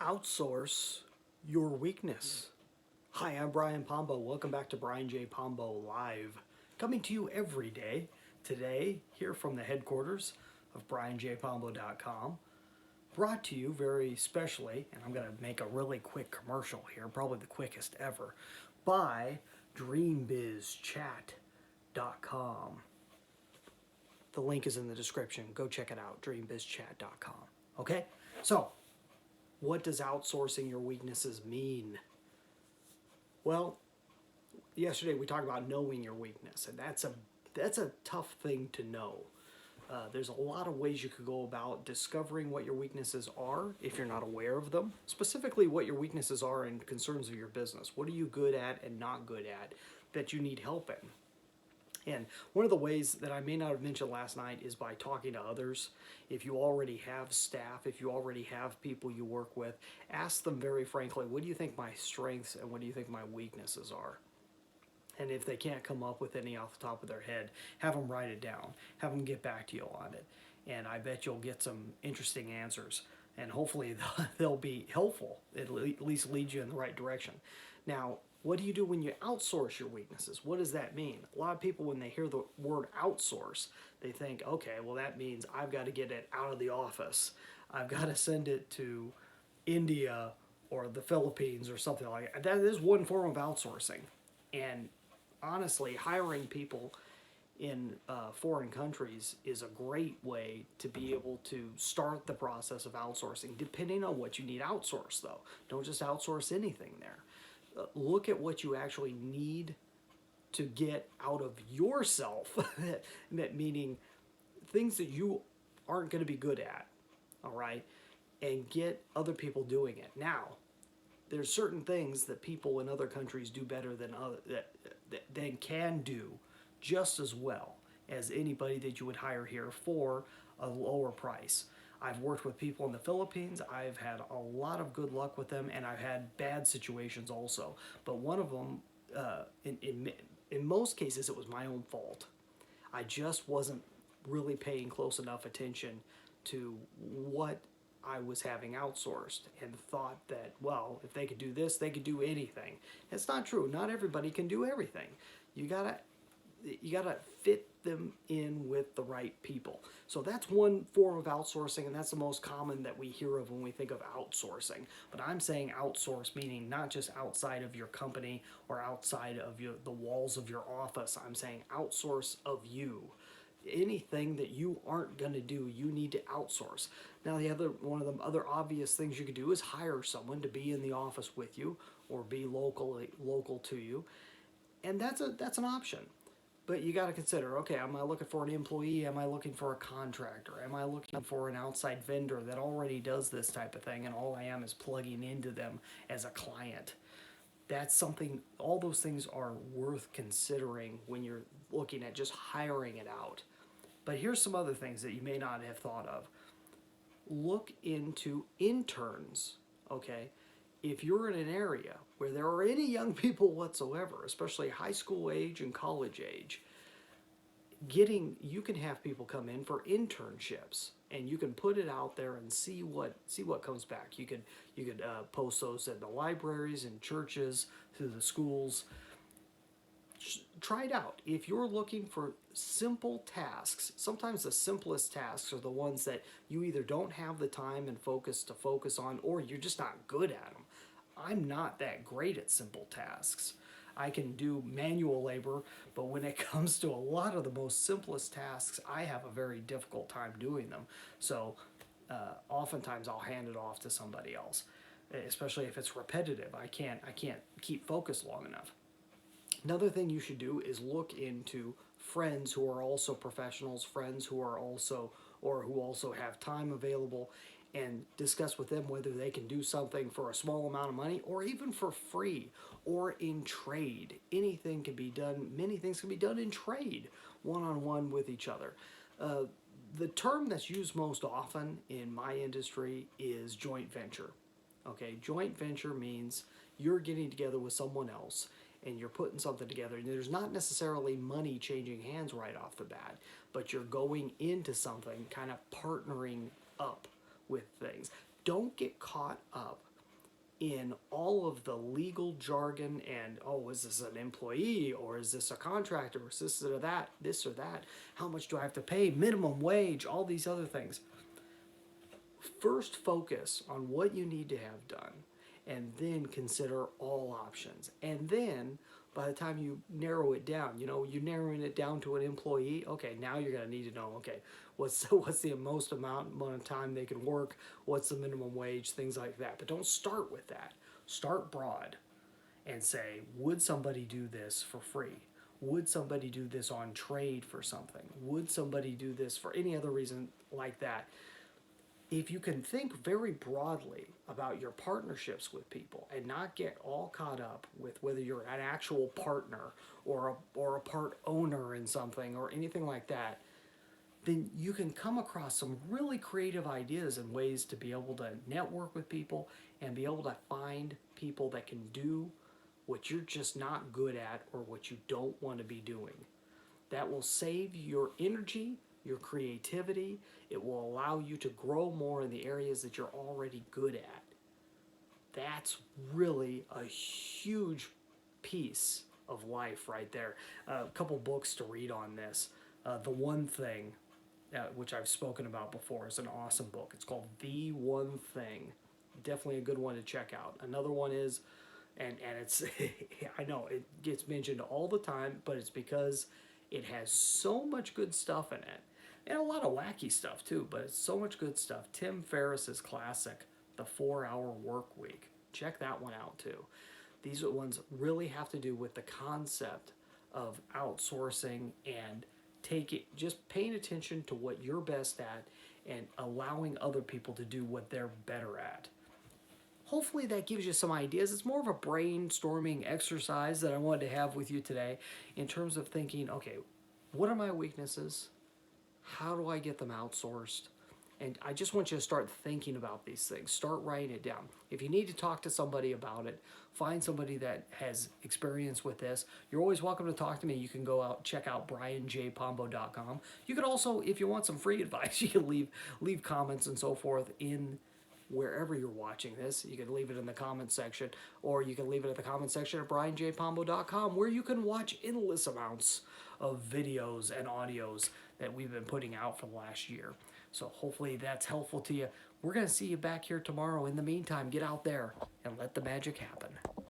Outsource your weakness. Hi, I'm Brian Pombo. Welcome back to Brian J. Pombo Live, coming to you every day. Today, here from the headquarters of brianjpombo.com, brought to you very specially, and I'm going to make a really quick commercial here, probably the quickest ever, by dreambizchat.com. The link is in the description. Go check it out, dreambizchat.com. Okay? So, what does outsourcing your weaknesses mean? Well, yesterday we talked about knowing your weakness, and that's a tough thing to know. There's a lot of ways you could go about discovering what your weaknesses are if you're not aware of them. Specifically, what your weaknesses are in concerns of your business. What are you good at and not good at that you need help in? And one of the ways that I may not have mentioned last night is by talking to others. If you already have staff, if you already have people you work with, ask them very frankly, what do you think my strengths and what do you think my weaknesses are? And if they can't come up with any off the top of their head, have them write it down. Have them get back to you on it. And I bet you'll get some interesting answers. And hopefully they'll be helpful, at least lead you in the right direction. Now, what do you do when you outsource your weaknesses? What does that mean? A lot of people, when they hear the word outsource, they think, okay, well, that means I've got to get it out of the office. I've got to send it to India or the Philippines or something like that. That is one form of outsourcing. And honestly, hiring people in foreign countries is a great way to be able to start the process of outsourcing, depending on what you need outsourced, though. Don't just outsource anything there. Look at what you actually need to get out of yourself, meaning things that you aren't going to be good at, all right, and get other people doing it. Now, there's certain things that people in other countries do better than than can do just as well as anybody that you would hire here for a lower price. I've worked with people in the Philippines. I've had a lot of good luck with them, and I've had bad situations also. But one of them, in most cases, it was my own fault. I just wasn't really paying close enough attention to what I was having outsourced and thought that, well, if they could do this, they could do anything. It's not true. Not everybody can do everything. You gotta fit them in with the right people. So that's one form of outsourcing, and that's the most common that we hear of when we think of outsourcing. But I'm saying outsource meaning not just outside of your company or outside of the walls of your office. I'm saying outsource of you. Anything that you aren't going to do, you need to outsource. Now, one of the other obvious things you could do is hire someone to be in the office with you or be local to you, and that's an option. But you got to consider, okay, am I looking for an employee? Am I looking for a contractor? Am I looking for an outside vendor that already does this type of thing and all I am is plugging into them as a client? That's something, all those things are worth considering when you're looking at just hiring it out. But here's some other things that you may not have thought of. Look into interns, okay? If you're in an area where there are any young people whatsoever, especially high school age and college age, you can have people come in for internships, and you can put it out there and see what comes back. You could post those at the libraries and churches, through the schools. Try it out. If you're looking for simple tasks, sometimes the simplest tasks are the ones that you either don't have the time and focus to focus on, or you're just not good at them. I'm not that great at simple tasks. I can do manual labor, but when it comes to a lot of the most simplest tasks, I have a very difficult time doing them. So oftentimes I'll hand it off to somebody else, especially if it's repetitive. I can't keep focused long enough. Another thing you should do is look into friends who are also professionals, friends who are also, or who also have time available, and discuss with them whether they can do something for a small amount of money or even for free or in trade. Anything can be done, many things can be done in trade, one-on-one with each other. The term that's used most often in my industry is joint venture. Okay, joint venture means you're getting together with someone else and you're putting something together, and there's not necessarily money changing hands right off the bat, but you're going into something kind of partnering up with things. Don't get caught up in all of the legal jargon and, oh, is this an employee or is this a contractor or is this or that, how much do I have to pay, minimum wage, all these other things. First focus on what you need to have done and then consider all options. And then by the time you narrow it down, you're narrowing it down to an employee. Okay, now you're going to need to know, okay, what's the most amount of time they can work, what's the minimum wage, things like that. But don't start with that. Start broad and say, would somebody do this for free? Would somebody do this on trade for something? Would somebody do this for any other reason like that? If you can think very broadly about your partnerships with people and not get all caught up with whether you're an actual partner or a part owner in something or anything like that, then you can come across some really creative ideas and ways to be able to network with people and be able to find people that can do what you're just not good at or what you don't want to be doing. That will save your energy, your creativity. It will allow you to grow more in the areas that you're already good at. That's really a huge piece of life right there. A couple books to read on this. The One Thing, which I've spoken about before, is an awesome book. It's called The One Thing. Definitely a good one to check out. Another one is, and it's, I know it gets mentioned all the time, but it's because it has so much good stuff in it. And a lot of wacky stuff too, but it's so much good stuff. Tim Ferriss's classic, The 4-Hour Work Week. Check that one out too. These ones really have to do with the concept of outsourcing and just paying attention to what you're best at and allowing other people to do what they're better at. Hopefully that gives you some ideas. It's more of a brainstorming exercise that I wanted to have with you today in terms of thinking, okay, what are my weaknesses? How do I get them outsourced? And I just want you to start thinking about these things. Start writing it down. If you need to talk to somebody about it, find somebody that has experience with this. You're always welcome to talk to me. You can go out, check out brianjpombo.com. You can also, if you want some free advice, you can leave comments and so forth in wherever you're watching this. You can leave it in the comment section, or you can leave it at the comment section at brianjpombo.com, where you can watch endless amounts of videos and audios that we've been putting out for the last year. So hopefully that's helpful to you. We're going to see you back here tomorrow. In the meantime, get out there and let the magic happen.